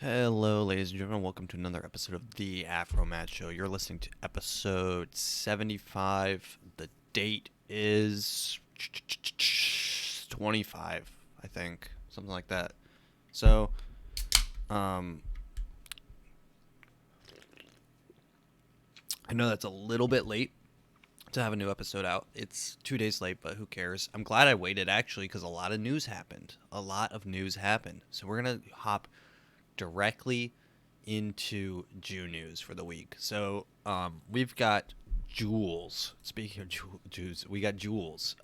Hello, ladies and gentlemen. Welcome to another episode of the AfroMattt Show. You're listening to episode 75. The date is 25, I think. Something like that. So, I know that's a little bit late to have a new episode out. It's 2 days late, but who cares? I'm glad I waited, actually, because a lot of news happened. So we're going to hop directly into Jew news for the week. So we've got Juuls. Speaking of Jews, we got Juuls.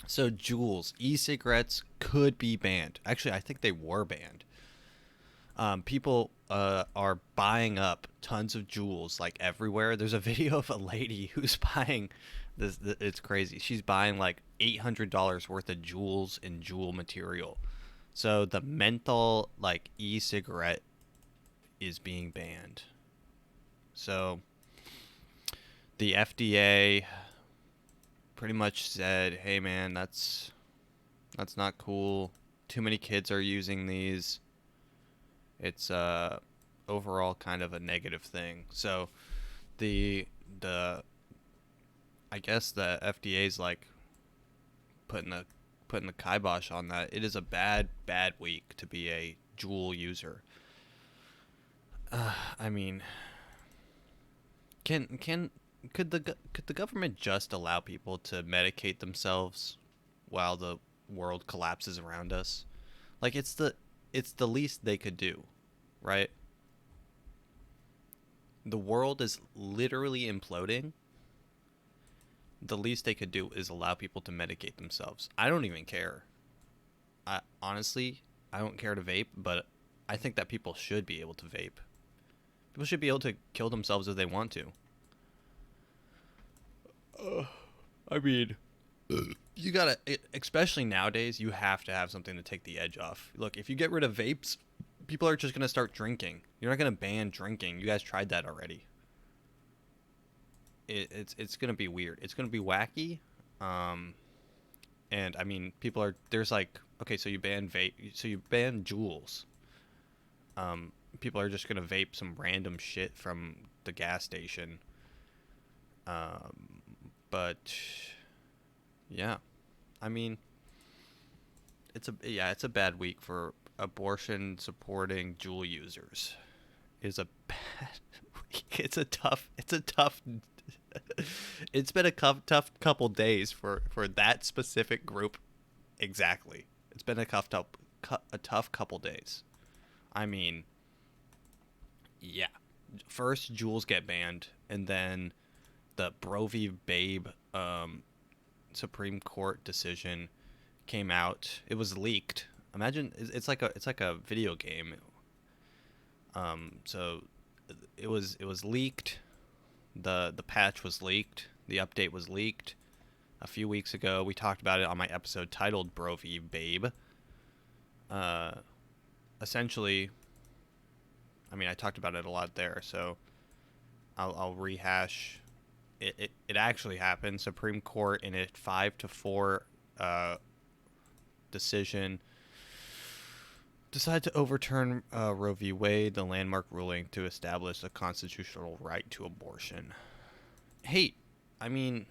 So Juuls, e-cigarettes could be banned. Actually, I think they were banned. People are buying up tons of Juuls like everywhere. There's a video of a lady who's buying this. It's crazy. She's buying like $800 worth of Juuls and Juul material. So the menthol like e-cigarette is being banned. So the FDA pretty much said, "Hey man, that's not cool. Too many kids are using these. It's overall kind of a negative thing." So the I guess the FDA's like putting the kibosh on that. It is a bad week to be a Juul user. I mean, could the government just allow people to medicate themselves while the world collapses around us? Like it's the least they could do, right? The world is literally imploding. The least they could do is allow people to medicate themselves. I don't even care. I don't care to vape, but I think that people should be able to vape. People should be able to kill themselves if they want to. I mean, you gotta, especially nowadays, you have to have something to take the edge off. Look, if you get rid of vapes, people are just gonna start drinking. You're not gonna ban drinking. You guys tried that already. It's gonna be weird. It's gonna be wacky. Um, and I mean, people are there's like okay, so you ban vape, so you ban Juuls. People are just gonna vape some random shit from the gas station. But yeah, I mean, it's a bad week for abortion supporting Juul users. It's a bad week. It's a tough. It's been a tough couple days for that specific group. Exactly. It's been a tough couple days. I mean, yeah. First, Juuls get banned, and then the Bro v. Babe Supreme Court decision came out. It was leaked. Imagine it's like a video game. So it was leaked. The patch was leaked. The update was leaked a few weeks ago. We talked about it on my episode titled "Bro v. Babe." Uh, Essentially, I mean, I talked about it a lot there, so I'll rehash. It actually happened. Supreme Court in a 5-4 decision decided to overturn Roe v. Wade, the landmark ruling to establish a constitutional right to abortion. Hey, I mean,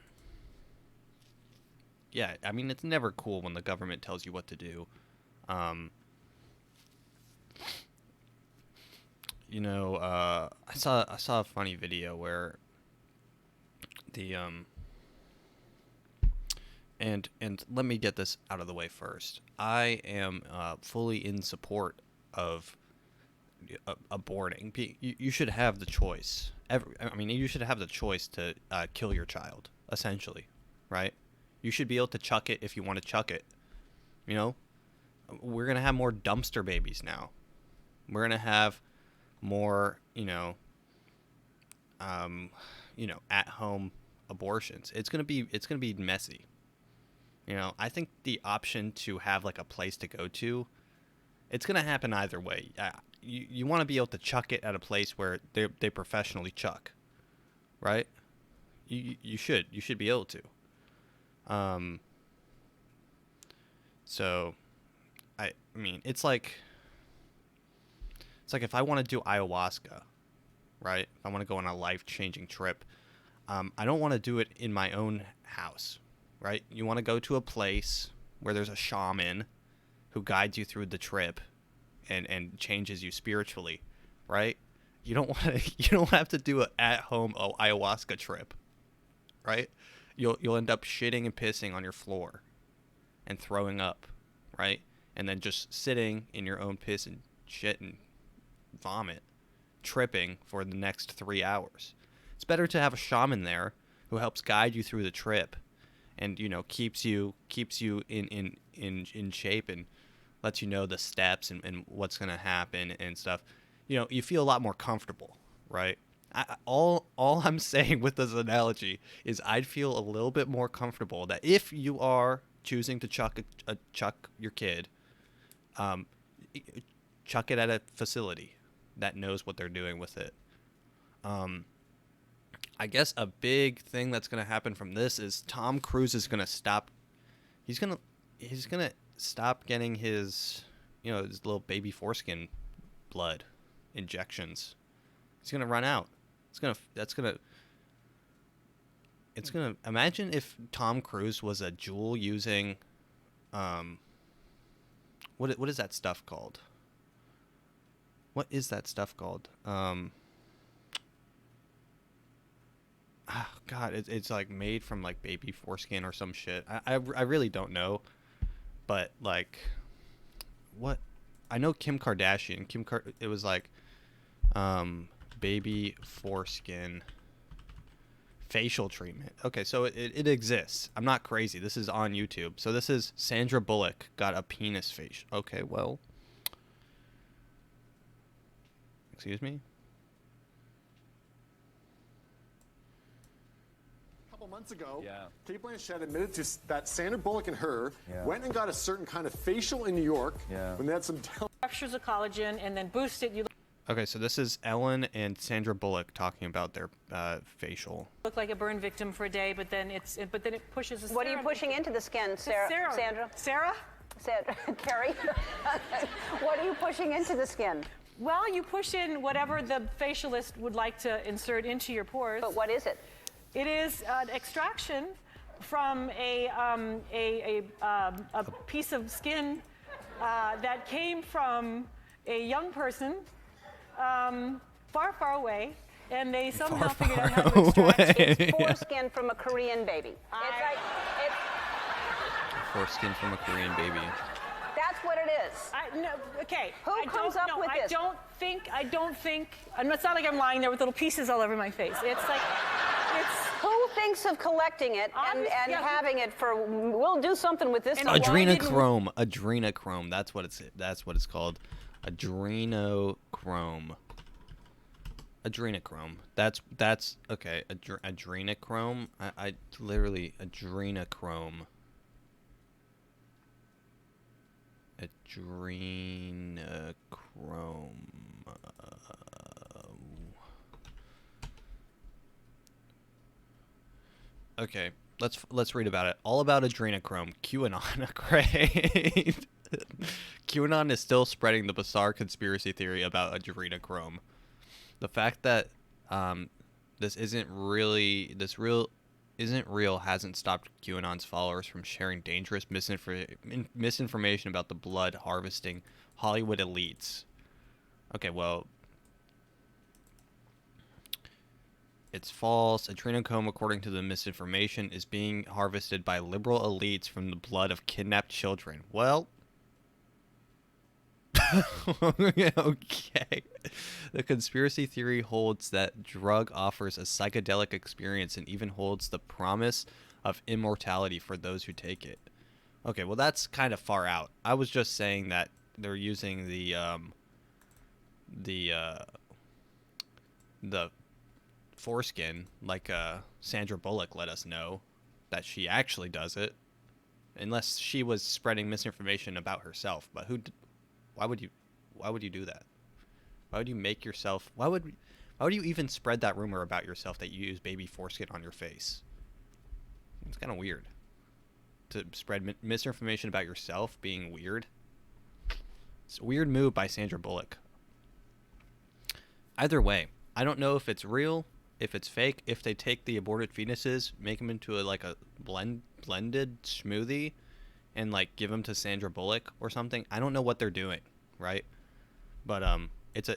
yeah, I mean, it's never cool when the government tells you what to do. Um, I saw a funny video where the and let me get this out of the way first. I am fully in support of aborting. You should have the choice. You should have the choice to kill your child, essentially, right? You should be able to chuck it if you want to chuck it. You know, we're gonna have more dumpster babies now. We're gonna have more, at home abortions. It's gonna be messy. I think the option to have like a place to go to, it's gonna happen either way. You want to be able to chuck it at a place where they professionally chuck, right? You should be able to. Um. So, I mean, it's like It's like if I want to do ayahuasca, right? If I want to go on a life-changing trip, I don't want to do it in my own house, right? You want to go to a place where there's a shaman who guides you through the trip and changes you spiritually, right? You don't want to. You don't have to do an at-home ayahuasca trip, right? You'll end up shitting and pissing on your floor, and throwing up, right? And then just sitting in your own piss and shit and vomit, tripping for the next 3 hours. It's better to have a shaman there who helps guide you through the trip, and keeps you in shape and lets you know the steps and what's gonna happen and stuff. You feel a lot more comfortable, right? All I'm saying with this analogy is I'd feel a little bit more comfortable that if you are choosing to chuck your kid, chuck it at a facility that knows what they're doing with it. I guess a big thing that's going to happen from this is Tom Cruise is going to stop. He's going to stop getting his little baby foreskin blood injections. He's going to run out. It's going to imagine if Tom Cruise was a jewel using what is that stuff called? What is that stuff called? Oh God, it's like made from like baby foreskin or some shit. I really don't know, but like, what? I know Kim Kardashian. It was like, baby foreskin facial treatment. Okay, so it exists. I'm not crazy. This is on YouTube. So this is Sandra Bullock got a penis facial. Okay, well, excuse me. Months ago, Kate Blanchett admitted that Sandra Bullock and her went and got a certain kind of facial in New York when they had some ruptures of collagen and then boost it. You Okay, so this is Ellen and Sandra Bullock talking about their facial. look like a burn victim for a day, but then it pushes. What are you pushing into the skin, Sandra? Sarah? Carrie? What are you pushing into the skin? Well, you push in whatever the facialist would like to insert into your pores. But what is it? It is an extraction from a piece of skin that came from a young person far, far away, and they somehow figured out how to extract It's foreskin from a Korean baby. Foreskin from a Korean baby. That's what it is. Who comes up with this? I don't think, and it's not like I'm lying there with little pieces all over my face. It's like, Who thinks of collecting it and having it for? We'll do something with this. Adrenochrome. Adrenochrome. That's what it's called. Adrenochrome. Adrenochrome. That's okay. Adrenochrome. I literally adrenochrome. Adrenochrome. Okay, let's read about it. All about adrenochrome. QAnon. Great. QAnon is still spreading the bizarre conspiracy theory about adrenochrome. The fact that this isn't real hasn't stopped QAnon's followers from sharing dangerous misinformation about the blood harvesting Hollywood elites. Okay, well, it's false. Adrenochrome, according to the misinformation, is being harvested by liberal elites from the blood of kidnapped children. Well, okay. The conspiracy theory holds that drug offers a psychedelic experience and even holds the promise of immortality for those who take it. Okay, well, that's kind of far out. I was just saying that they're using the foreskin, like Sandra Bullock let us know that she actually does it, unless she was spreading misinformation about herself. But why would you do that? Why would you make yourself? Why would you even spread that rumor about yourself that you use baby foreskin on your face? It's kind of weird to spread misinformation about yourself being weird. It's a weird move by Sandra Bullock. Either way, I don't know if it's real, if it's fake, if they take the aborted fetuses, make them into a blended smoothie, and like give them to Sandra Bullock or something. I don't know what they're doing, right? But it's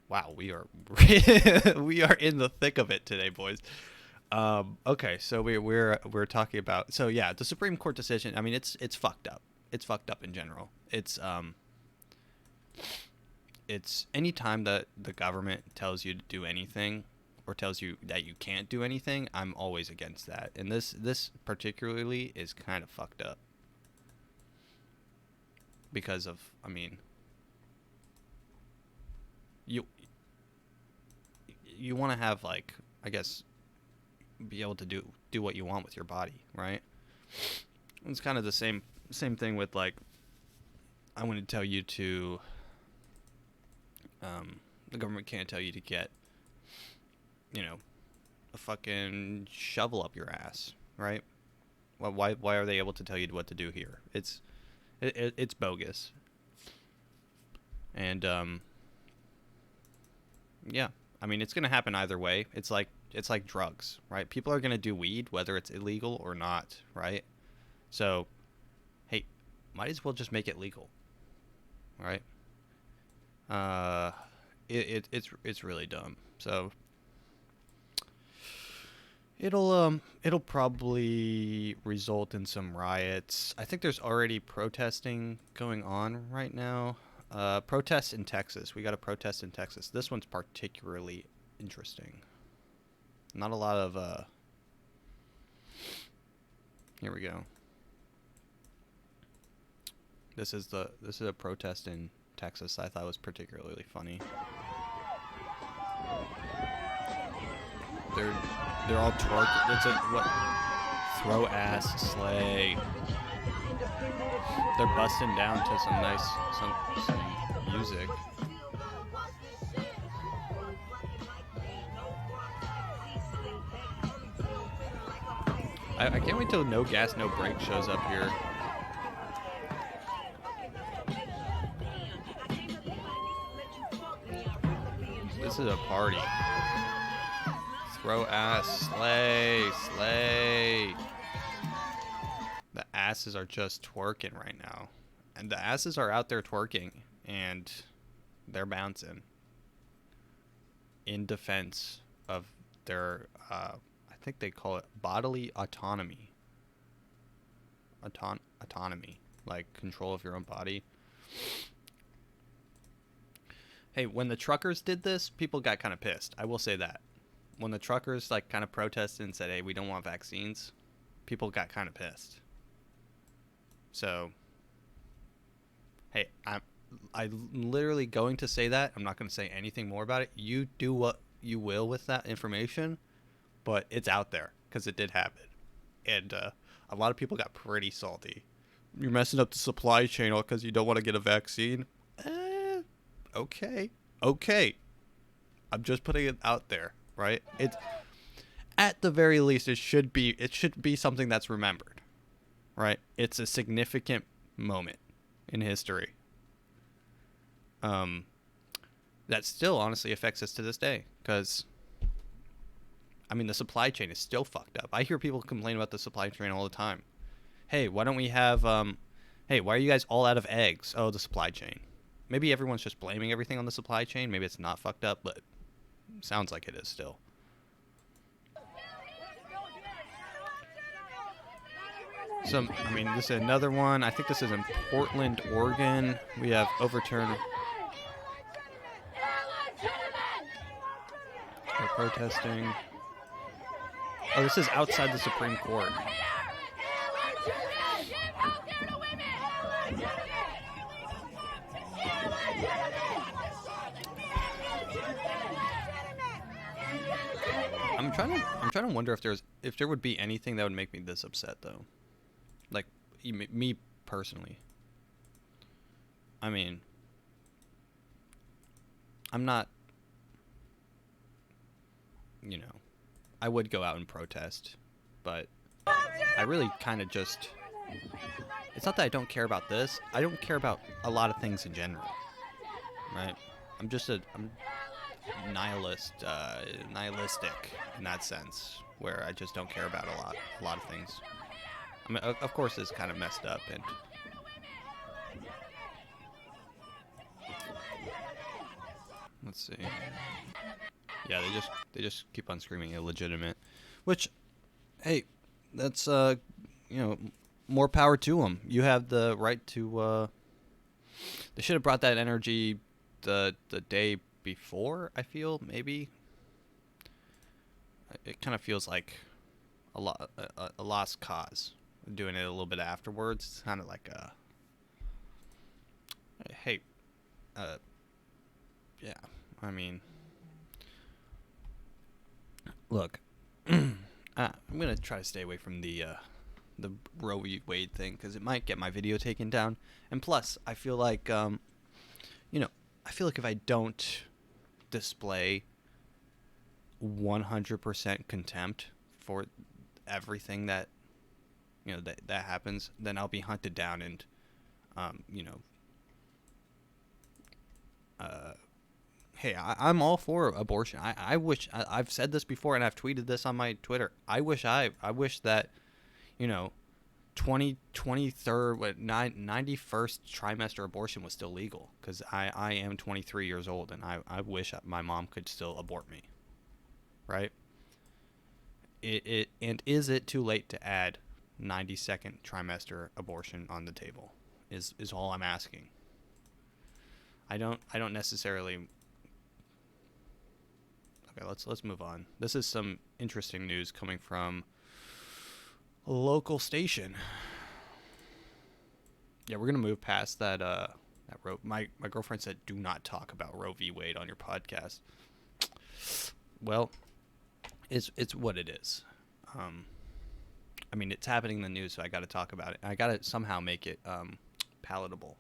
wow, we are we are in the thick of it today, boys. Okay, so we're talking about, so yeah, the Supreme Court decision. I mean, it's fucked up. It's fucked up in general. It's any time that the government tells you to do anything or tells you that you can't do anything, I'm always against that. And this particularly is kind of fucked up because of, I mean, you want to have, like, I guess, be able to do what you want with your body, right? It's kind of the same thing with, like, I want to tell you to the government can't tell you to get, you know, a fucking shovel up your ass, right? Well, why are they able to tell you what to do here? It's bogus. And yeah, I mean, it's gonna happen either way. It's like drugs, right? People are gonna do weed whether it's illegal or not, right? So, hey, might as well just make it legal, right? It's really dumb. So it'll probably result in some riots. I think there's already protesting going on right now. Protests in Texas. We got a protest in Texas. This one's particularly interesting. Not a lot of here we go. This is a protest in Texas I thought was particularly funny. They're all twerking. It's a what? Throw ass slay. They're busting down to some nice some music. I can't wait till No Gas No Brake shows up here. This is a party. Throw ass, slay. The asses are just twerking right now. And the asses are out there twerking. And they're bouncing. In defense of their, I think they call it bodily autonomy. Autonomy. Like control of your own body. Hey, when the truckers did this, people got kind of pissed. I will say that. When the truckers like kind of protested and said, "Hey, we don't want vaccines," people got kind of pissed. So, hey, I'm literally going to say that. I'm not going to say anything more about it. You do what you will with that information, but it's out there because it did happen, and a lot of people got pretty salty. You're messing up the supply chain all because you don't want to get a vaccine. Okay. I'm just putting it out there, right? It's at the very least it should be something that's remembered, right? It's a significant moment in history. That still honestly affects us to this day because I mean the supply chain is still fucked up. I hear people complain about the supply chain all the time. Hey, why don't we have hey, why are you guys all out of eggs? Oh, the supply chain. Maybe everyone's just blaming everything on the supply chain. Maybe it's not fucked up, but it sounds like it is still. I mean, this is another one. I think this is in Portland, Oregon. We have overturned. They're protesting. Oh, this is outside the Supreme Court. I'm trying to wonder if there would be anything that would make me this upset though. Like me personally. I mean, I'm not, you know, I would go out and protest, but I really kind of just, it's not that I don't care about this. I don't care about a lot of things in general. right? I'm nihilistic in that sense, where I just don't care about a lot of things. I mean, of course, it's kind of messed up, and let's see. Yeah, they just keep on screaming illegitimate, which, hey, that's more power to them. You have the right to. They should have brought that energy the day before. I feel maybe. It kind of feels like a lost cause. Doing it a little bit afterwards, it's kind of like a. Hey, yeah. I mean, look, I'm gonna try to stay away from the Roe v. Wade thing because it might get my video taken down. And plus, I feel like I feel like if I don't display 100% contempt for everything that that happens, then I'll be hunted down and hey, I'm all for abortion. I wish I've said this before and I've tweeted this on my Twitter. I wish that 93rd 91st trimester abortion was still legal, because I am 23 years old and I wish my mom could still abort me, right? And is it too late to add 92nd trimester abortion on the table is all I'm asking. I don't necessarily. Okay, let's move on. This is some interesting news coming from a local station. Yeah, we're gonna move past that Roe. My girlfriend said, "Do not talk about Roe v. Wade on your podcast." Well, it's what it is. I mean, it's happening in the news, so I got to talk about it. I got to somehow make it palatable.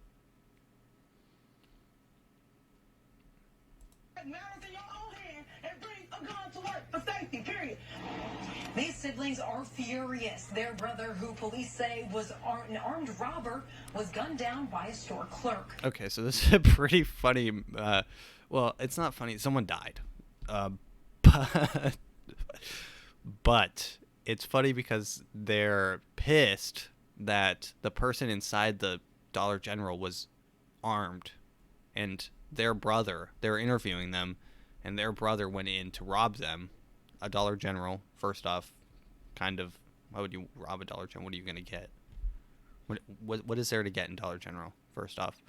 These siblings are furious. Their brother, who police say was an armed robber, was gunned down by a store clerk. Okay, so this is a pretty funny. Well, it's not funny. Someone died, but it's funny because they're pissed that the person inside the Dollar General was armed, and their brother. They're interviewing them, and their brother went in to rob them. A Dollar General, first off, kind of, why would you rob a Dollar General? What are you going to get? What is there to get in Dollar General, first off?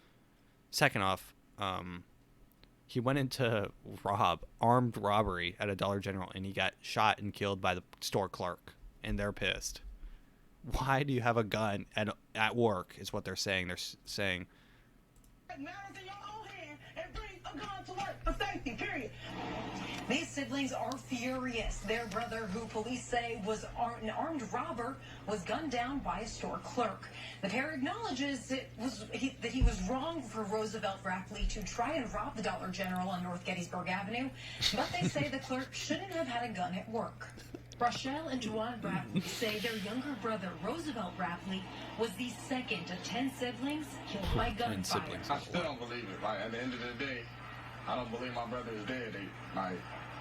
Second off, he went into armed robbery at a Dollar General, and he got shot and killed by the store clerk, and they're pissed. Why do you have a gun at work, is what they're saying. They're saying... These siblings are furious. Their brother, who police say was an armed robber, was gunned down by a store clerk. The pair acknowledges that he was wrong for Roosevelt Rapley to try and rob the Dollar General on North Gettysburg Avenue, but they say the clerk shouldn't have had a gun at work. Rochelle and Juwan Rapley say their younger brother, Roosevelt Rapley, was the second of 10 siblings killed by gunfire. I still don't believe it. Like, at the end of the day, I don't believe my brother is dead.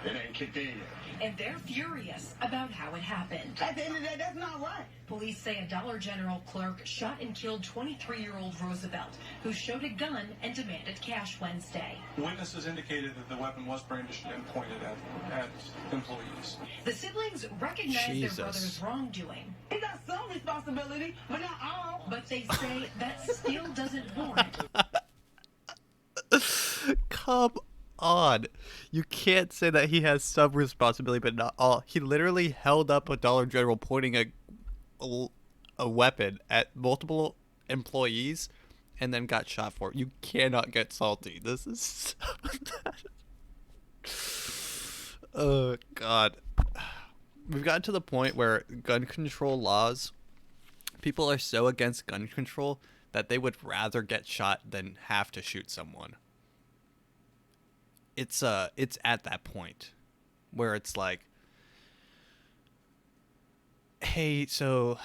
It ain't kicked in yet. And they're furious about how it happened. At the end of the day, that's not right. Police say a Dollar General clerk shot and killed 23-year-old Roosevelt, who showed a gun and demanded cash Wednesday. Witnesses indicated that the weapon was brandished and pointed at employees. The siblings recognize their brother's wrongdoing. He got some responsibility, but not all. But they say that still doesn't warrant. Come on. You can't say that he has some responsibility, but not all. He literally held up a Dollar General pointing a weapon at multiple employees and then got shot for it. You cannot get salty. This is so... Oh, God. We've gotten to the point where gun control laws, people are so against gun control that they would rather get shot than have to shoot someone. It's at that point where it's like, hey, so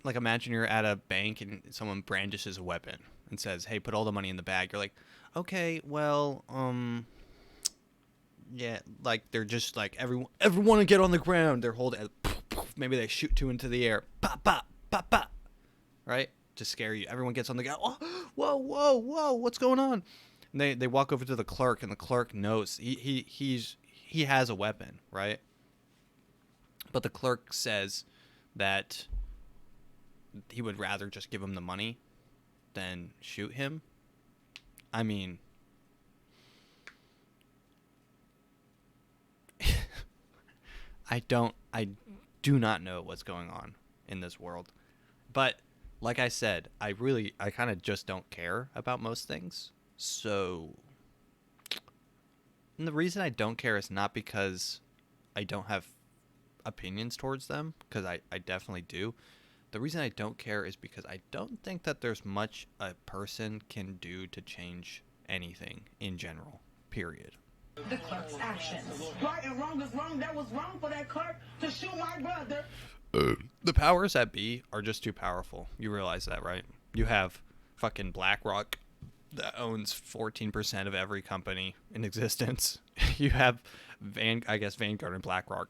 like imagine you're at a bank and someone brandishes a weapon and says, hey, put all the money in the bag, you're like, okay, well, yeah, like they're just like, everyone to get on the ground. They're holding, maybe they shoot 2 into the air, pop, pop, pop, pop, right? To scare you. Everyone gets on the ground. Oh, whoa, whoa, whoa, what's going on? And they walk over to the clerk, and the clerk knows he has a weapon, right? But the clerk says that he would rather just give him the money than shoot him. I mean, I do not know what's going on in this world. But like I said, I kind of just don't care about most things. So, and the reason I don't care is not because I don't have opinions towards them, because I definitely do. The reason I don't care is because I don't think that there's much a person can do to change anything in general, period. The clerk's actions. Right and wrong is wrong. That was wrong for that clerk to shoot my brother. The powers that be are just too powerful. You realize that, right? You have fucking BlackRock that owns 14% of every company in existence. You have Vanguard and BlackRock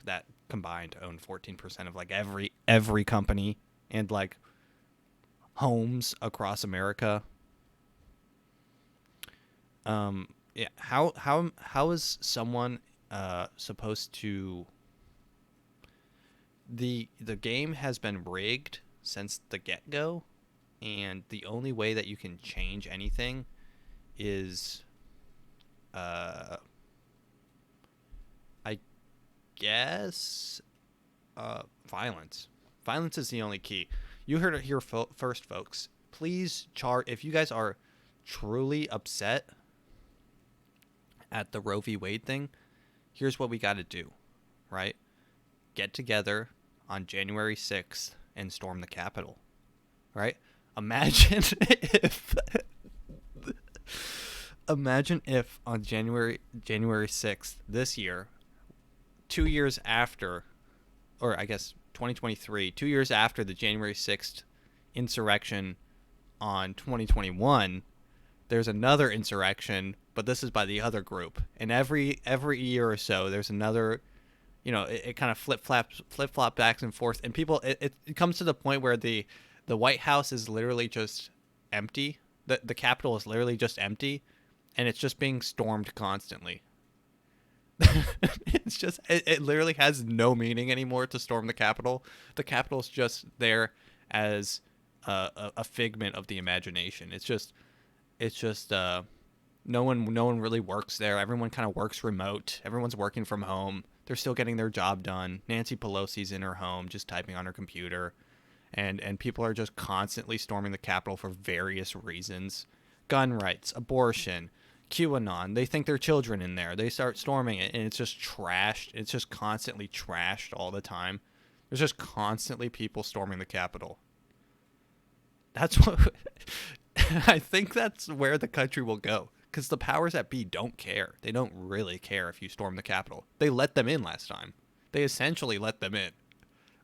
that combined own 14% of like every company and like homes across America. Yeah, how is someone supposed to? The game has been rigged since the get-go, and the only way that you can change anything is I guess violence. Violence is the only key. You heard it here first, folks. Please if you guys are truly upset at the Roe v. Wade thing, here's what we got to do, right? Get together on January 6th and storm the Capitol, right? Imagine if on January 6th this year, 2 years after, or I guess 2023, 2 years after the January 6th insurrection on 2021, there's another insurrection, but this is by the other group. And every year or so, there's another, it kind of flip-flop back and forth. And people, it comes to the point where the White House is literally just empty. The Capitol is literally just empty, and it's just being stormed constantly. It's just, it literally has no meaning anymore to storm the Capitol. The Capitol's just there as a figment of the imagination. It's just no one really works there. Everyone kind of works remote. Everyone's working from home. They're still getting their job done. Nancy Pelosi's in her home just typing on her computer. And people are just constantly storming the Capitol for various reasons. Gun rights, abortion, QAnon. They think there are children in there. They start storming it, and it's just trashed. It's just constantly trashed all the time. There's just constantly people storming the Capitol. That's what... I think that's where the country will go, because the powers that be don't care. They don't really care if you storm the Capitol. They let them in last time. They essentially let them in.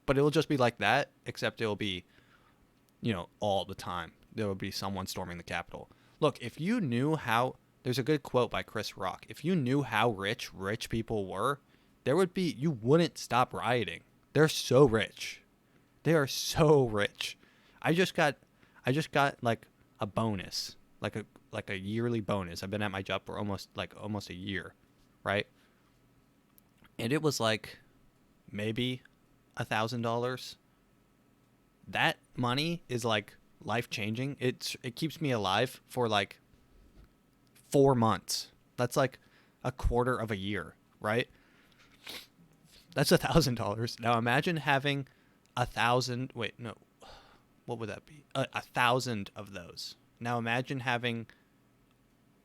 But it'll just be like that, except it'll be, all the time. There will be someone storming the Capitol. Look, if you knew how... There's a good quote by Chris Rock. If you knew how rich people were, you wouldn't stop rioting. They're so rich. They are so rich. I just got like a bonus, like a yearly bonus. I've been at my job for almost a year, right? And it was like maybe $1,000. That money is like life-changing. It keeps me alive for like 4 months. That's like a quarter of a year, right? That's $1,000. Now imagine having 1,000. Wait, no. What would that be? 1,000 of those. Now imagine having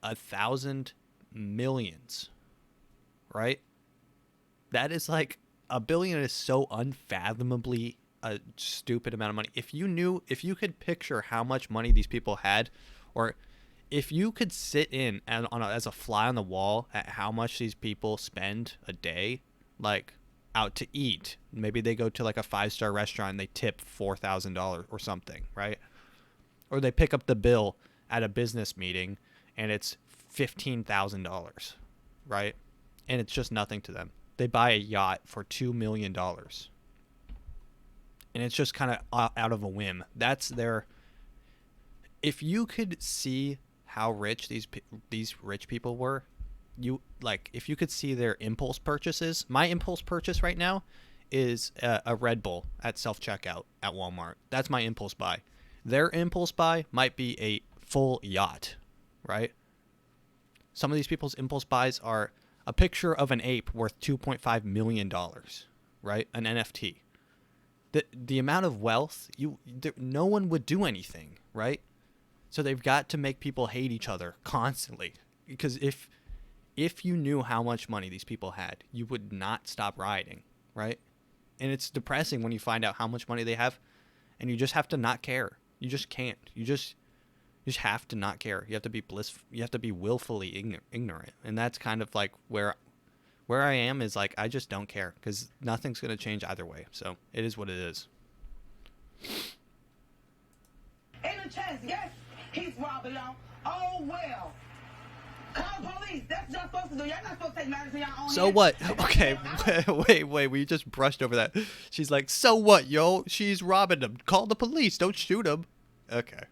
1,000 millions, right? That is like $1 billion is so unfathomably a stupid amount of money. If you could picture how much money these people had, or if you could sit in as a fly on the wall at how much these people spend a day, like out to eat. Maybe they go to like a 5-star restaurant and they tip $4,000 or something, right? Or they pick up the bill at a business meeting and it's $15,000, right? And it's just nothing to them. They buy a yacht for $2 million. And it's just kind of out of a whim. That's their... If you could see how rich these rich people were, if you could see their impulse purchases. My impulse purchase right now is a Red Bull at self-checkout at Walmart. That's my impulse buy. Their impulse buy might be a full yacht, right? Some of these people's impulse buys are a picture of an ape worth $2.5 million, right? An NFT. The amount of wealth, no one would do anything, right? So they've got to make people hate each other constantly. Because if you knew how much money these people had, you would not stop rioting, right? And it's depressing when you find out how much money they have, and you just have to not care. You just can't. You just have to not care. You have to be You have to be willfully ignorant, and that's kind of like where I am. Is like I just don't care because nothing's gonna change either way. So it is what it is. In the chest, yes, he's robbing them. Oh well. Call police. That's not supposed to do. Y'all not supposed to take matters in your own So hands. what? Okay, wait. We just brushed over that. She's like, so what, yo? She's robbing him. Call the police. Don't shoot him. Okay.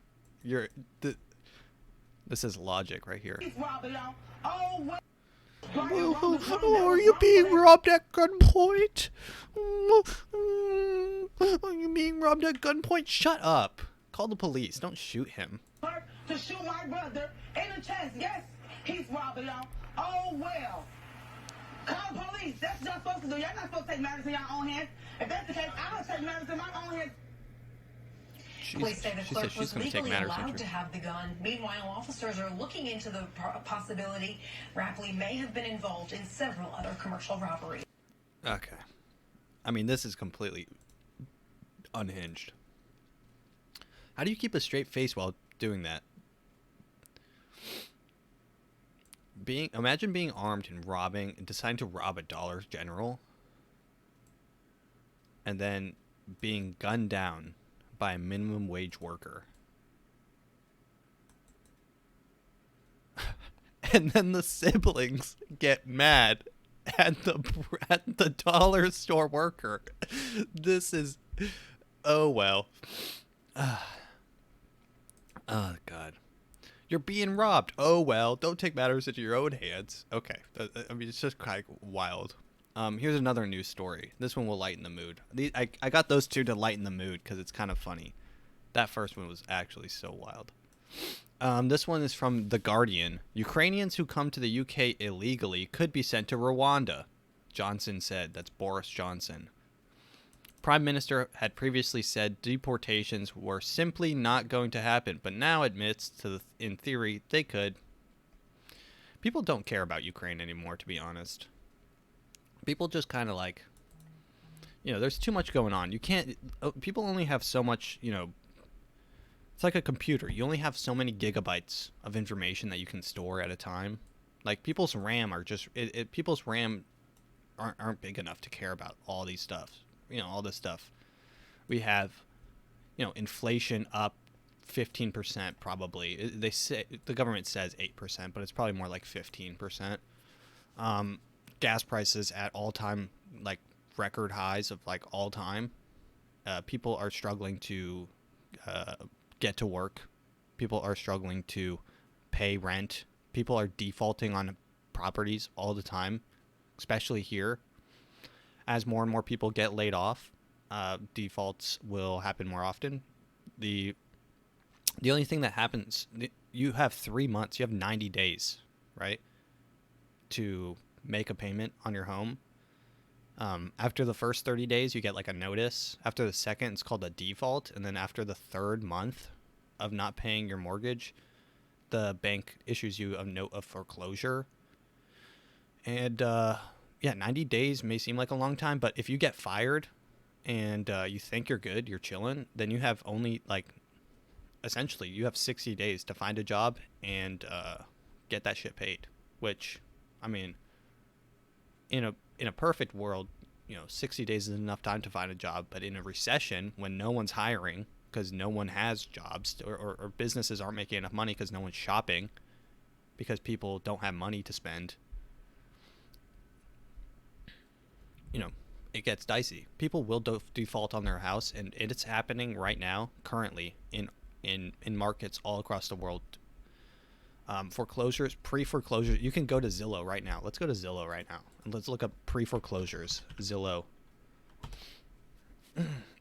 This is logic right here. He's robbing them. Oh well. Oh, are you being robbed at gunpoint? Are you being robbed at gunpoint? Shut up. Call the police. Don't shoot him. To shoot my brother in the chest, yes, he's robbing them. Oh well. Call police. That's not supposed to do. Y'all not supposed to take matters in your own hands. If that's the case, I'm gonna take matters in my own hands. Police say the She clerk said she's was gonna take legally matters into allowed her. to have the gun. Meanwhile, officers are looking into the possibility Rapley may have been involved in several other commercial robberies. Okay. I mean, this is completely unhinged. How do you keep a straight face while doing that? Imagine being armed and deciding to rob a Dollar General and then being gunned down by a minimum wage worker. And then the siblings get mad at the dollar store worker. This is... Oh, well. Oh, God. You're being robbed. Oh, well. Don't take matters into your own hands. Okay. I mean, it's just kind of wild. Here's another news story. This one will lighten the mood. I got those two to lighten the mood because it's kind of funny. That first one was actually so wild. This one is from The Guardian. Ukrainians who come to the UK illegally could be sent to Rwanda, Johnson said. That's Boris Johnson. Prime Minister had previously said deportations were simply not going to happen, but now admits in theory they could. People don't care about Ukraine anymore, to be honest. People just kind of like, there's too much going on. You can't, people only have so much, it's like a computer. You only have so many gigabytes of information that you can store at a time. Like people's RAM are just, people's RAM aren't big enough to care about all these stuff. All this stuff. We have, inflation up 15% probably. They say the government says 8%, but it's probably more like 15%. Gas prices at all-time record highs of all time. People are struggling to get to work. People are struggling to pay rent. People are defaulting on properties all the time, especially here. As more and more people get laid off, defaults will happen more often. The only thing that happens, you have 3 months, you have 90 days, right, to make a payment on your home. After the first 30 days, you get a notice. After the second, it's called a default. And then after the third month of not paying your mortgage, the bank issues you a note of foreclosure. And, 90 days may seem like a long time, but if you get fired and you think you're good, you're chilling, then you have only, essentially, you have 60 days to find a job and get that shit paid. Which, I mean, in a perfect world, 60 days is enough time to find a job. But in a recession, when no one's hiring, because no one has jobs, or businesses aren't making enough money because no one's shopping, because people don't have money to spend. You know, it gets dicey. People will default on their house, and it's happening right now, currently, in markets all across the world. Foreclosures, pre-foreclosures. You can go to Zillow right now. Let's go to Zillow right now, and let's look up pre-foreclosures. Zillow.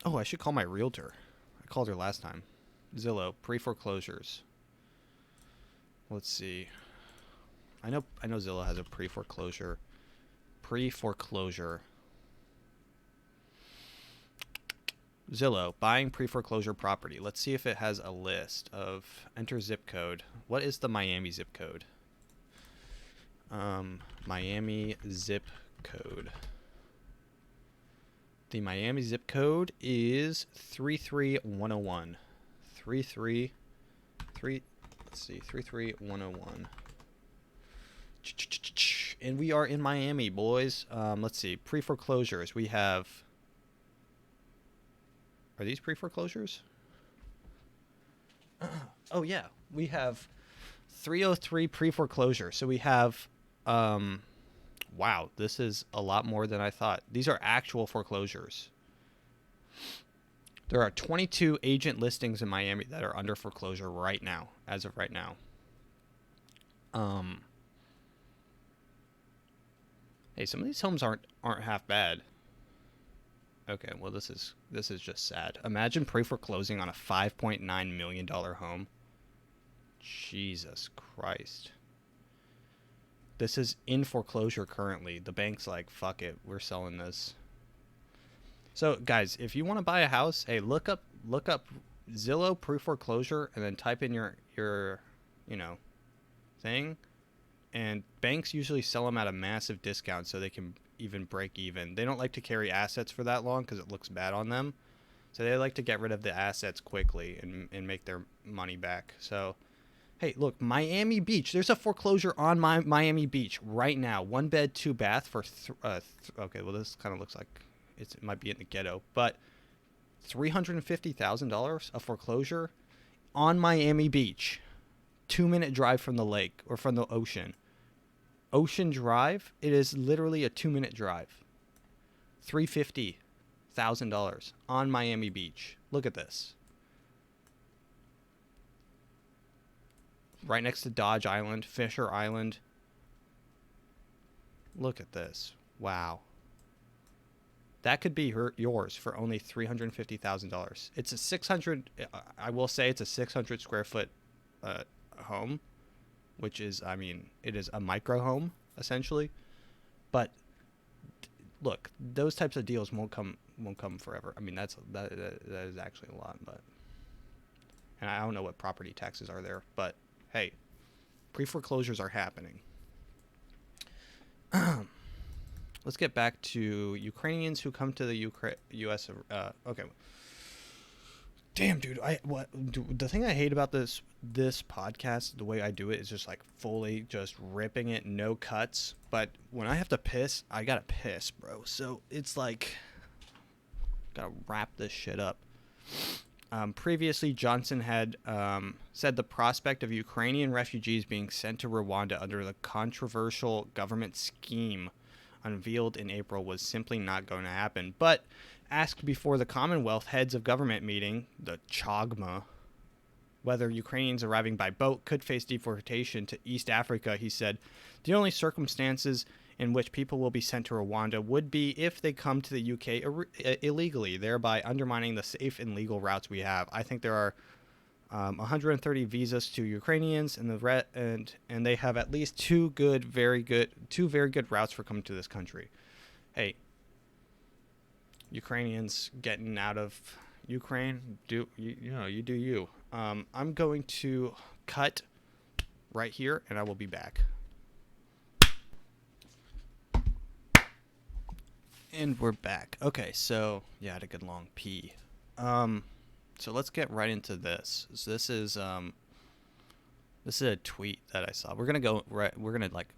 Oh, I should call my realtor. I called her last time. Zillow, pre-foreclosures. Let's see. I know Zillow has a pre-foreclosure. Pre-foreclosure. Zillow, buying pre-foreclosure property. Let's see if it has a list of... Enter zip code. What is the Miami zip code? Miami zip code. The Miami zip code is 33101. 33101. And we are in Miami, boys. Let's see. Pre-foreclosures. We have... Are these pre-foreclosures? Oh, yeah. We have 303 pre-foreclosure. So we have... wow, this is a lot more than I thought. These are actual foreclosures. There are 22 agent listings in Miami that are under foreclosure right now, as of right now. Hey, some of these homes aren't half bad. Okay, well this is just sad. Imagine pre-foreclosing on a $5.9 million home. Jesus Christ. This is in foreclosure currently. The bank's like, fuck it, we're selling this. So guys, if you want to buy a house, hey, look up Zillow pre-foreclosure and then type in your you know, thing. And banks usually sell them at a massive discount so they can even break even. They don't like to carry assets for that long because it looks bad on them. So they like to get rid of the assets quickly and make their money back. So, hey, look, Miami Beach. There's a foreclosure on Miami Beach right now. 1 bed, 2 bath for... okay, well, this kind of looks like it might be in the ghetto. But $350,000 a foreclosure on Miami Beach. 2-minute drive from the lake or from the ocean. Ocean Drive, it is literally a 2-minute drive. $350,000 on Miami Beach. Look at this. Right next to Dodge Island, Fisher Island. Look at this. Wow. That could be yours for only $350,000. It's a 600, I will say it's a 600 square foot home, which is, I mean, it is a micro home essentially. But look, those types of deals won't come forever. I mean, that is actually a lot, but, and I don't know what property taxes are there, but hey, pre-foreclosures are happening. Let's get back to Ukrainians who come to the U.S. Okay. Damn, dude. The thing I hate about this podcast, the way I do it, is just like fully just ripping it, no cuts. But when I have to piss, I gotta piss, bro. So it's like, gotta wrap this shit up. Previously, Johnson had said the prospect of Ukrainian refugees being sent to Rwanda under the controversial government scheme unveiled in April was simply not going to happen. But asked before the Commonwealth Heads of Government meeting, the CHOGMA, whether Ukrainians arriving by boat could face deportation to East Africa, he said, the only circumstances in which people will be sent to Rwanda would be if they come to the UK illegally, thereby undermining the safe and legal routes we have. I think there are 130 visas to Ukrainians, and they have at least two very good routes for coming to this country. Hey, Ukrainians getting out of Ukraine, you do you. I'm going to cut right here, and I will be back. And we're back. Okay, so yeah, I had a good long pee. So let's get right into this. So this is a tweet that I saw. We're gonna like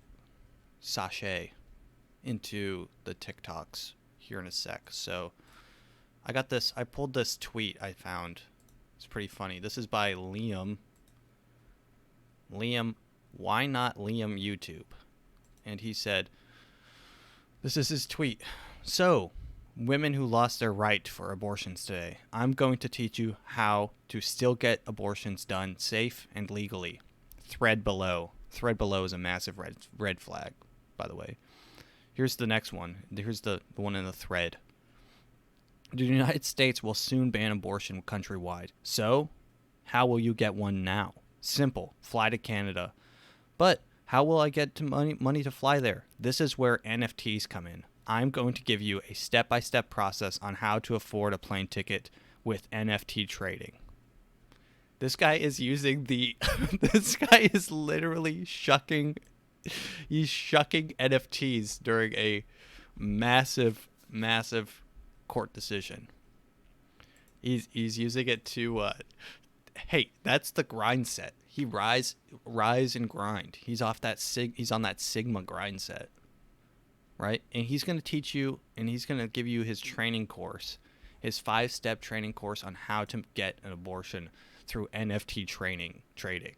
sashay into the TikToks here in a sec. So I pulled this tweet I found It's pretty funny. This is by Liam. Why not Liam YouTube? And he said, this is his tweet. So, women who lost their right for abortions today, I'm going to teach you how to still get abortions done safe and legally. Thread below. Thread below is a massive red flag, by the way. Here's the next one. Here's the one in the thread. The United States will soon ban abortion countrywide. So, how will you get one now? Simple. Fly to Canada. But how will I get to money to fly there? This is where NFTs come in. I'm going to give you a step-by-step process on how to afford a plane ticket with NFT trading. This guy is using the... this guy is literally shucking... He's shucking NFTs during a massive, massive court decision. He's using it to... hey, that's the grind set. He rise and grind. He's off that he's on that Sigma grind set. Right? And he's going to teach you, and he's going to give you his training course, his 5-step training course on how to get an abortion through NFT trading.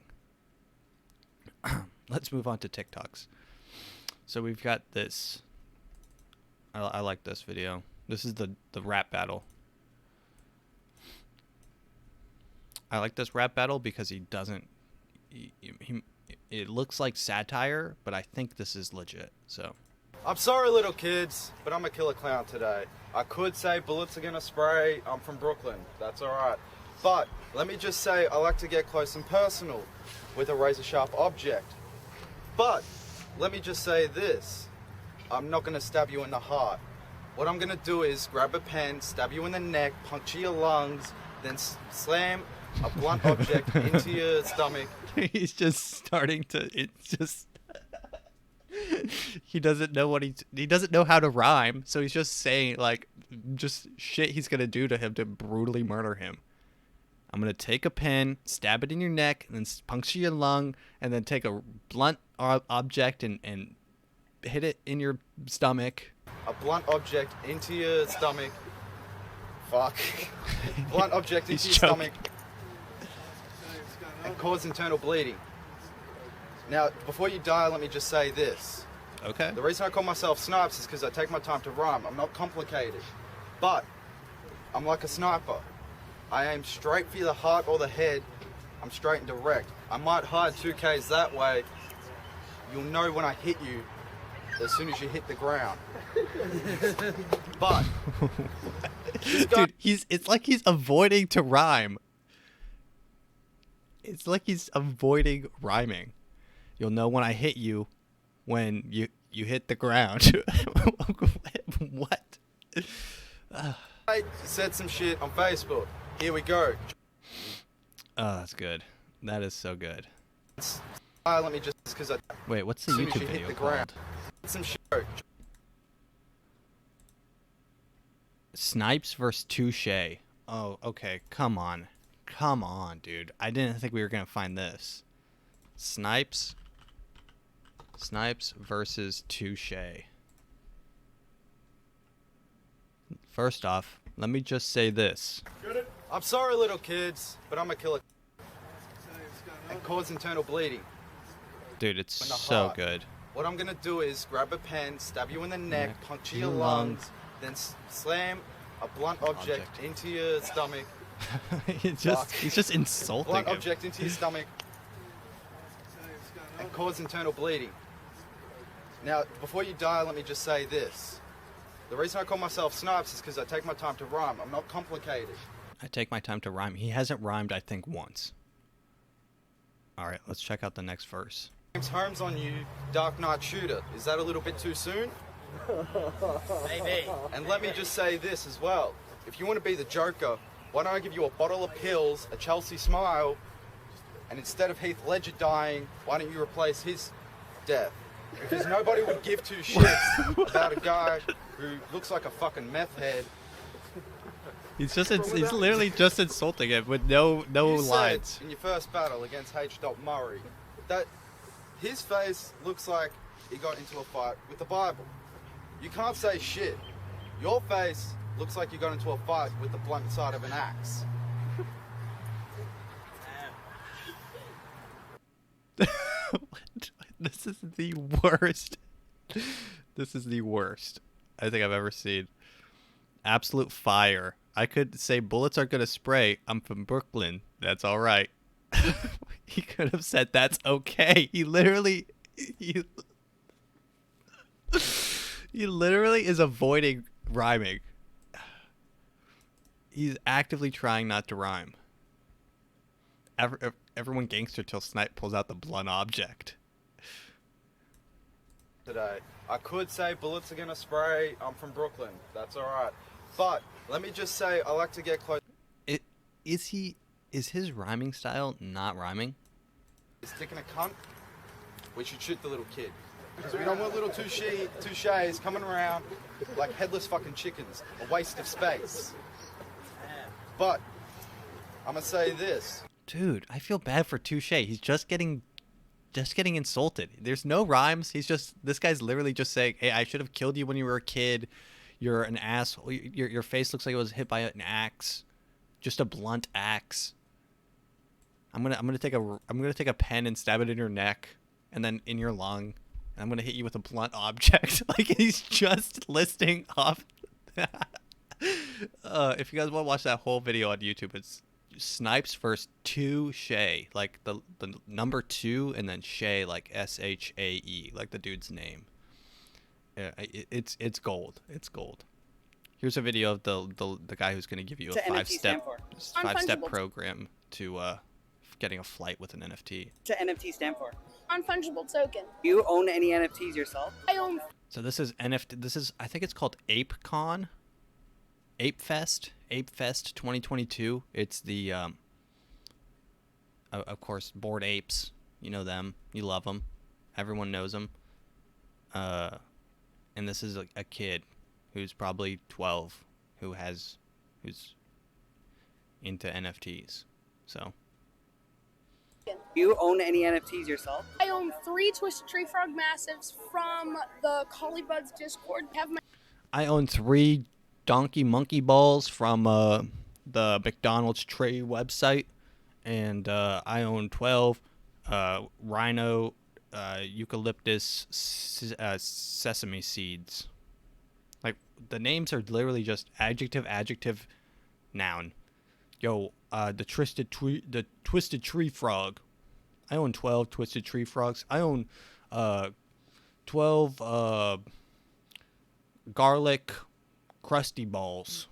Let's move on to TikToks. So we've got this. I like this video. This is the rap battle. I like this rap battle because he doesn't. It looks like satire, but I think this is legit. So. I'm sorry, little kids, but I'm a killer clown today. I could say bullets are gonna spray. I'm from Brooklyn. That's alright. But let me just say I like to get close and personal with a razor-sharp object. But let me just say this. I'm not gonna stab you in the heart. What I'm gonna do is grab a pen, stab you in the neck, puncture your lungs, then slam a blunt object into your stomach. He's just starting to... It's just... he doesn't know he doesn't know how to rhyme, so he's just saying like just shit he's gonna do to him to brutally murder him. I'm gonna take a pen, stab it in your neck, and then puncture your lung, and then take a blunt object and hit it in your stomach. A blunt object into your stomach. Fuck. Blunt object into your stomach. And cause internal bleeding. Now, before you die, let me just say this. Okay. The reason I call myself Snipes is because I take my time to rhyme. I'm not complicated. But I'm like a sniper. I aim straight for the heart or the head. I'm straight and direct. I might hide 2Ks that way. You'll know when I hit you as soon as you hit the ground. But dude, it's like he's avoiding to rhyme. It's like he's avoiding rhyming. You'll know when I hit you when you hit the ground. What? I said some shit on Facebook. Here we go. Oh, that's good. That is so good. Let me just, because I... Wait, what's the YouTube video called? Some shit. Snipes versus Touche. Oh, okay. Come on. Come on, dude. I didn't think we were going to find this. Snipes versus Touche. First off, let me just say this. I'm sorry, little kids, but I'm a killer. And cause internal bleeding. Dude, it's so good. What I'm gonna do is grab a pen, stab you in the neck, puncture your lungs, then slam a blunt object into your stomach. He's just insulting blunt him. Object into your stomach and cause internal bleeding. Now, before you die, let me just say this. The reason I call myself Snipes is because I take my time to rhyme. I'm not complicated. I take my time to rhyme. He hasn't rhymed, I think, once. Alright, let's check out the next verse. James Holmes on you, Dark Knight Shooter. Is that a little bit too soon? Maybe. And let me just say this as well. If you want to be the Joker, why don't I give you a bottle of pills, a Chelsea smile, and instead of Heath Ledger dying, why don't you replace his death? Because nobody would give two shits about a guy who looks like a fucking meth head. He's literally just insulting him with no lines. Said in your first battle against H. Murray that his face looks like he got into a fight with the Bible. You can't say shit. Your face looks like you got into a fight with the blunt side of an axe. This is the worst. This is the worst I think I've ever seen. Absolute fire. I could say bullets are gonna spray. I'm from Brooklyn. That's all right. He could have said that's okay. He literally is avoiding rhyming. He's actively trying not to rhyme. Everyone gangster till Snipe pulls out the blunt object. Today, I could say bullets are gonna spray. I'm from Brooklyn. That's all right. But let me just say, I like to get close. Is his rhyming style not rhyming? Sticking a cunt. We should shoot the little kid. So we don't want little touches coming around like headless fucking chickens. A waste of space. But I'm gonna say this. Dude, I feel bad for Touche. He's just getting insulted. There's no rhymes. This guy's literally just saying, "Hey, I should have killed you when you were a kid. You're an asshole. Your face looks like it was hit by an axe, just a blunt axe. I'm gonna take a pen and stab it in your neck, and then in your lung, and I'm gonna hit you with a blunt object." Like, he's just listing off. If you guys want to watch that whole video on YouTube, it's Snipes versus Touche, like the number 2 and then Shay, like SHAE, like the dude's name. It's gold. It's gold. Here's a video of the guy who's going to give you a 5-step program to getting a flight with an NFT. What's an NFT stand for? Non-fungible token. Do you own any NFTs yourself? I own. So this is NFT. This is, I think it's called ApeCon. ApeFest 2022. It's the of course, Bored Apes. You know them. You love them. Everyone knows them. And this is a kid who's probably 12 who's into NFTs. So. Do you own any NFTs yourself? I own 3 Twisted Tree Frog Massives from the Collybuds Discord. I own 3 Donkey Monkey Balls from the McDonald's Tree website, and I own 12 Rhino Eucalyptus Sesame Seeds. Like, the names are literally just adjective, noun. Yo, the Twisted Tree Frog. I own 12 Twisted Tree Frogs. I own 12 garlic crusty balls.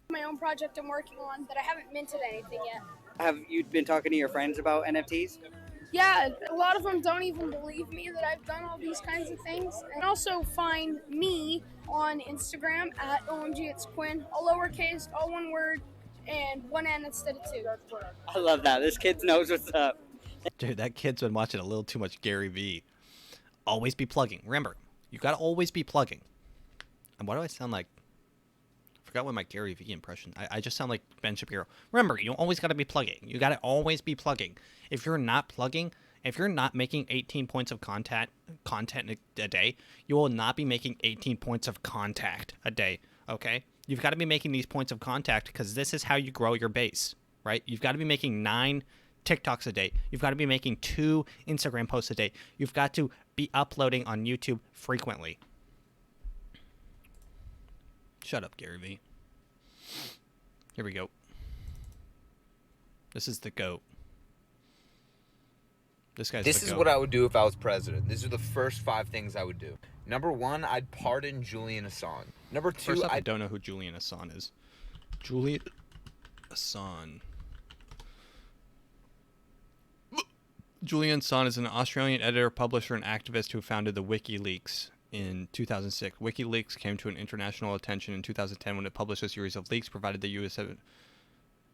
My own project I'm working on, but I haven't minted anything yet. Have you been talking to your friends about NFTs? Yeah, a lot of them don't even believe me that I've done all these kinds of things. And also find me on Instagram at OMGIt'sQuinn, all lowercase, all one word, and one N instead of 2. I love that. This kid knows what's up. Dude, that kid's been watching a little too much Gary Vee. Always be plugging. Remember, you gotta always be plugging. And why do I sound like... I forgot what my Gary Vee impression... I just sound like Ben Shapiro. Remember, you always gotta be plugging. You gotta always be plugging. If you're not plugging, if you're not making 18 points of content a day, you will not be making 18 points of contact a day, okay? You've got to be making these points of contact because this is how you grow your base, right? You've got to be making 9 TikToks a day. You've got to be making 2 Instagram posts a day. You've got to be uploading on YouTube frequently. Shut up, Gary Vee. Here we go. This is the GOAT. This is what I would do if I was president. These are the first 5 things I would do. Number 1, I'd pardon Julian Assange. Number 2, first off, I don't know who Julian Assange is. Julian Assange. Julian Assange is an Australian editor, publisher, and activist who founded the WikiLeaks in 2006. WikiLeaks came to an international attention in 2010 when it published a series of leaks provided the U.S.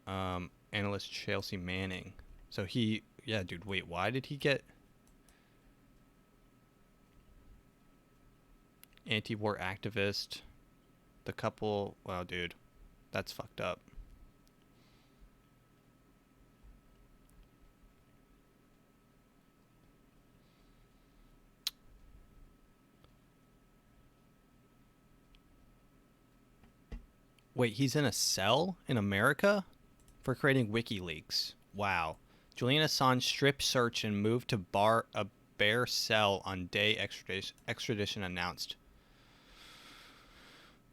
Analyst Chelsea Manning. So he... Yeah, dude, wait, why did he get... Anti-war activist, the couple... Wow, dude, that's fucked up. Wait, he's in a cell in America for creating WikiLeaks. Wow. Julian Assange strip search and moved to a bare cell on day extradition announced.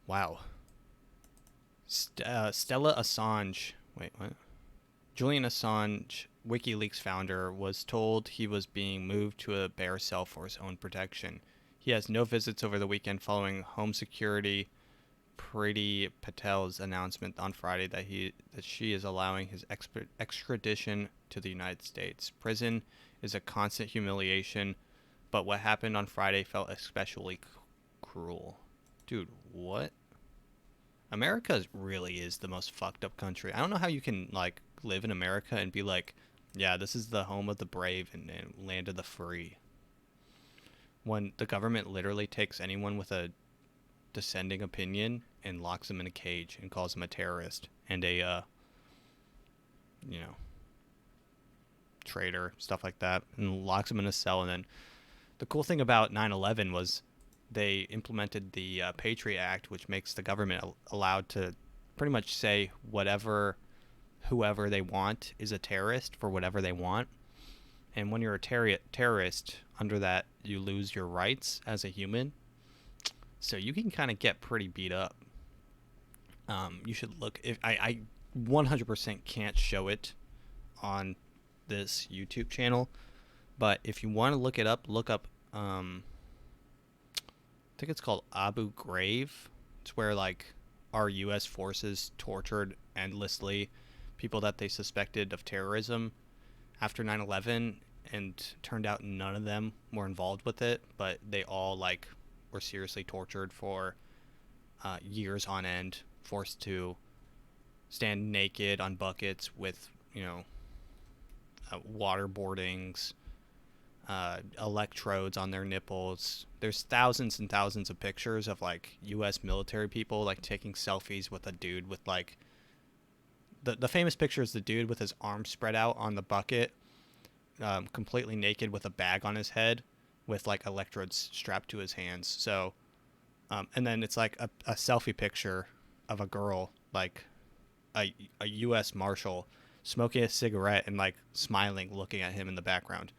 Wow. Stella Assange. Wait, what? Julian Assange, WikiLeaks founder, was told he was being moved to a bare cell for his own protection. He has no visits over the weekend following Home Security Priti Patel's announcement on Friday that she is allowing his extradition to the United States. Prison is a constant humiliation, but what happened on Friday felt especially cruel. Dude, what? America really is the most fucked up country. I don't know how you can like live in America and be like, yeah, this is the home of the brave and land of the free. When the government literally takes anyone with a dissenting opinion and locks them in a cage and calls them a terrorist and a traitor, stuff like that, and locks them in a cell. And then the cool thing about 9/11 was they implemented the Patriot Act, which makes the government allowed to pretty much say whoever they want is a terrorist for whatever they want. And when you're a terrorist, under that, you lose your rights as a human. So you can kind of get pretty beat up. You should look. If I 100% can't show it on this YouTube channel, but if you want to look it up, look up. I think it's called Abu Ghraib. It's where like our U.S. forces tortured endlessly people that they suspected of terrorism after 9/11, and turned out none of them were involved with it, but they all like were seriously tortured for years on end, forced to stand naked on buckets with waterboardings, electrodes on their nipples. There's thousands and thousands of pictures of like U.S. military people like taking selfies with a dude with like the famous picture is the dude with his arms spread out on the bucket, completely naked with a bag on his head with like electrodes strapped to his hands. So and then it's like a selfie picture of a girl, like a U.S. Marshal, smoking a cigarette and like smiling, looking at him in the background.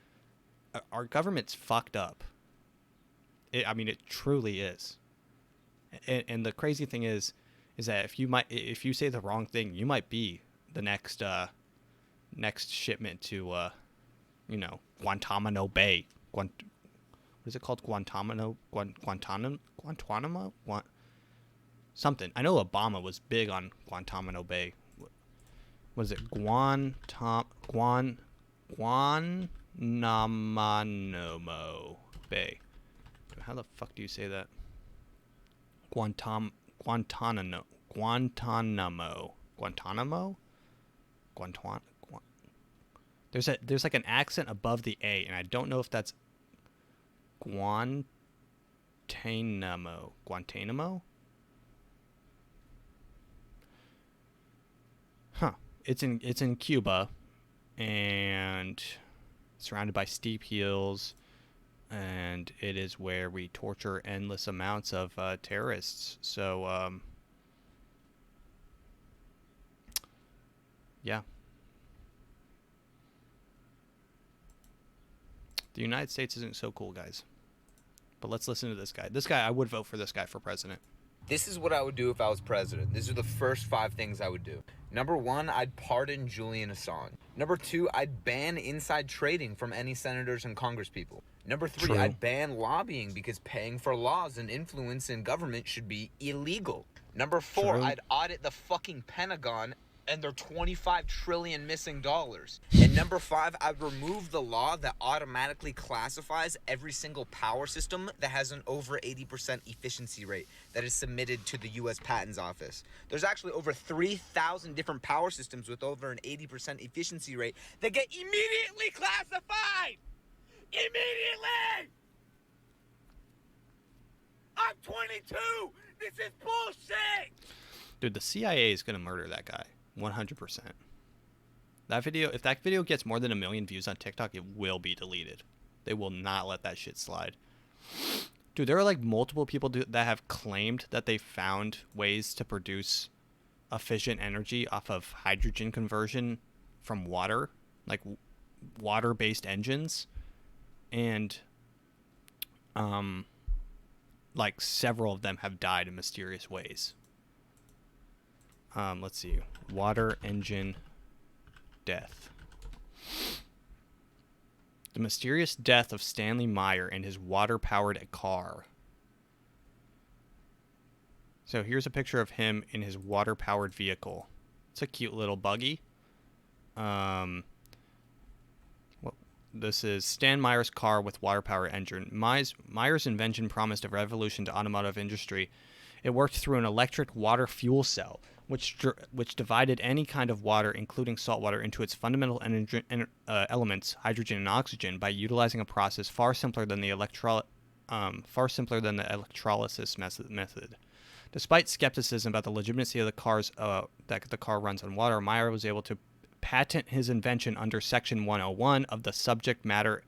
Our government's fucked up. It truly is. And the crazy thing is that if you say the wrong thing, you might be the next shipment to Guantanamo Bay. What is it called? Guantanamo? Something. I know Obama was big on Guantanamo Bay. What is it? Guantanamo Bay. How the fuck do you say that? Guantanamo. There's like an accent above the A, and I don't know if that's Guantanamo. Huh. It's in Cuba, and surrounded by steep hills, and it is where we torture endless amounts of terrorists. So yeah. The United States isn't so cool, guys. But let's listen to this guy. This guy, I would vote for this guy for president. This is what I would do if I was president. These are the first 5 things I would do. Number 1, I'd pardon Julian Assange. Number 2, I'd ban inside trading from any senators and congresspeople. Number 3, True. I'd ban lobbying because paying for laws and influence in government should be illegal. Number 4, True. I'd audit the fucking Pentagon and their $25 trillion missing dollars. And number 5, I'd remove the law that automatically classifies every single power system that has an over 80% efficiency rate that is submitted to the U.S. Patents Office. There's actually over 3,000 different power systems with over an 80% efficiency rate that get immediately classified! Immediately! I'm 22! This is bullshit! Dude, the CIA is gonna murder that guy. 100%. That video, if that video gets more than 1 million views on TikTok, it will be deleted. They will not let that shit slide. Dude, there are like multiple people that have claimed that they found ways to produce efficient energy off of hydrogen conversion from water. Like water-based engines, and like several of them have died in mysterious ways. Let's see, water engine death. The mysterious death of Stanley Meyer and his water-powered car. So here's a picture of him in his water-powered vehicle. It's a cute little buggy. This is Stan Meyer's car with water-powered engine. Meyer's invention promised a revolution to automotive industry. It worked through an electric water fuel cell, which divided any kind of water, including salt water, into its fundamental elements, hydrogen and oxygen, by utilizing a process far simpler than the electrolysis method. Despite skepticism about the legitimacy of the cars that the car runs on water, Meyer was able to patent his invention under Section 101 of the Subject Matter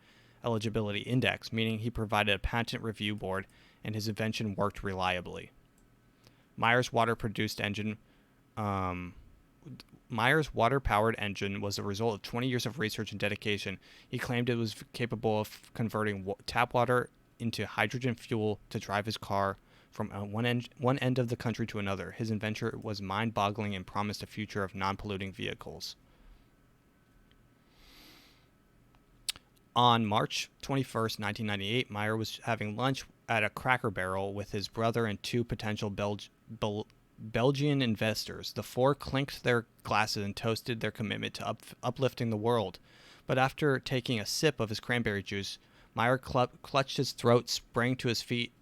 Eligibility Index, meaning he provided a patent review board and his invention worked reliably. Meyer's water-powered engine was the result of 20 years of research and dedication. He claimed it was capable of converting tap water into hydrogen fuel to drive his car from one end of the country to another. His invention was mind-boggling and promised a future of non-polluting vehicles. On March 21st, 1998, Meyer was having lunch at a Cracker Barrel with his brother and two potential Belgian investors. The four clinked their glasses and toasted their commitment to uplifting the world. But after taking a sip of his cranberry juice, Meyer clutched his throat, sprang to his feet,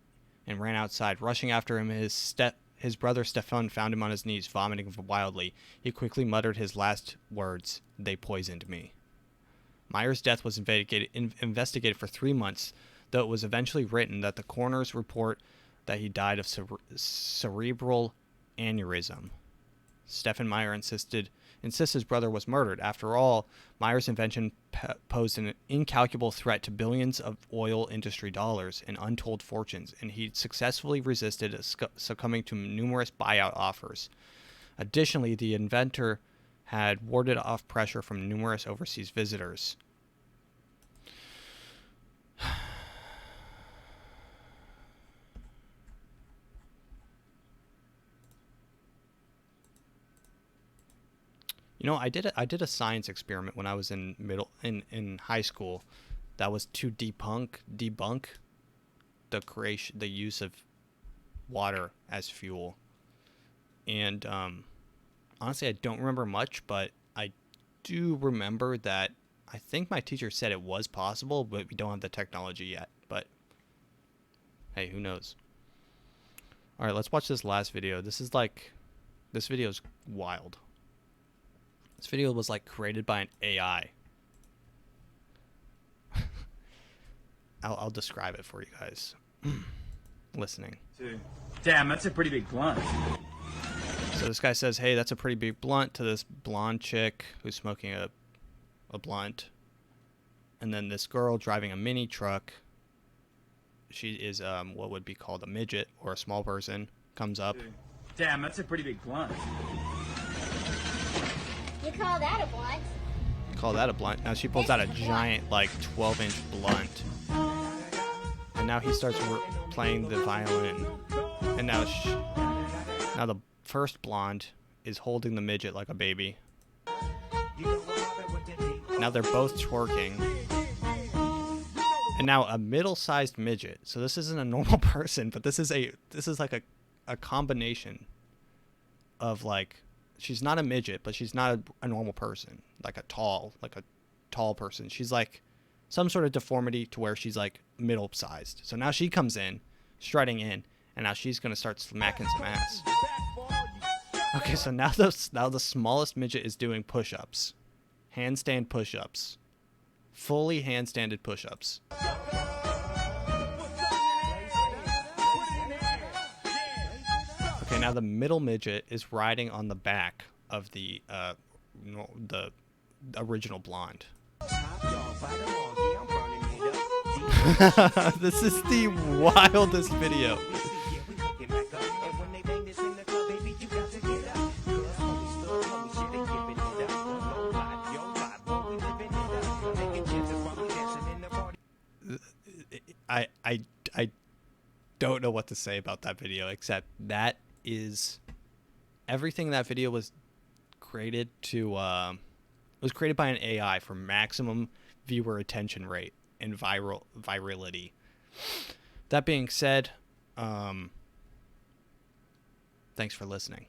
and ran outside. Rushing after him, his brother Stefan found him on his knees, vomiting wildly. He quickly muttered his last words, "They poisoned me." Meyer's death was investigated for 3 months, though it was eventually written that the coroner's report that he died of cerebral aneurysm. Stefan Meyer insists his brother was murdered. After all, Meyer's invention posed an incalculable threat to billions of oil industry dollars and untold fortunes, and he successfully resisted succumbing to numerous buyout offers. Additionally, the inventor had warded off pressure from numerous overseas visitors. You know, I did a science experiment when I was in high school that was to debunk the use of water as fuel. And honestly, I don't remember much, but I do remember that I think my teacher said it was possible, but we don't have the technology yet. But hey, who knows? All right, let's watch this last video. This video is wild. This video was like created by an AI. I'll describe it for you guys. Listening. Damn, that's a pretty big blunt. So this guy says, "Hey, that's a pretty big blunt," to this blonde chick who's smoking a blunt. And then this girl driving a mini truck, she is what would be called a midget or a small person, comes up. Damn, that's a pretty big blunt. You call that a blunt? Call that a blunt. Now she pulls out a giant, like, 12-inch blunt. And now he starts playing the violin. And now the first blonde is holding the midget like a baby. Now they're both twerking. And now a middle-sized midget. So this isn't a normal person, but this is like a combination of, like, she's not a midget, but she's not a normal person, like a tall person. She's like some sort of deformity to where she's like middle-sized. So now she comes in, strutting in, and now she's gonna start smacking some ass. Okay, so now the smallest midget is doing push-ups, handstand push-ups, fully handstanded push-ups. Okay, now the middle midget is riding on the back of the original blonde. This is the wildest video. I don't know what to say about that video, except that is everything. That video was created by an AI for maximum viewer attention rate and virality. That being said, thanks for listening.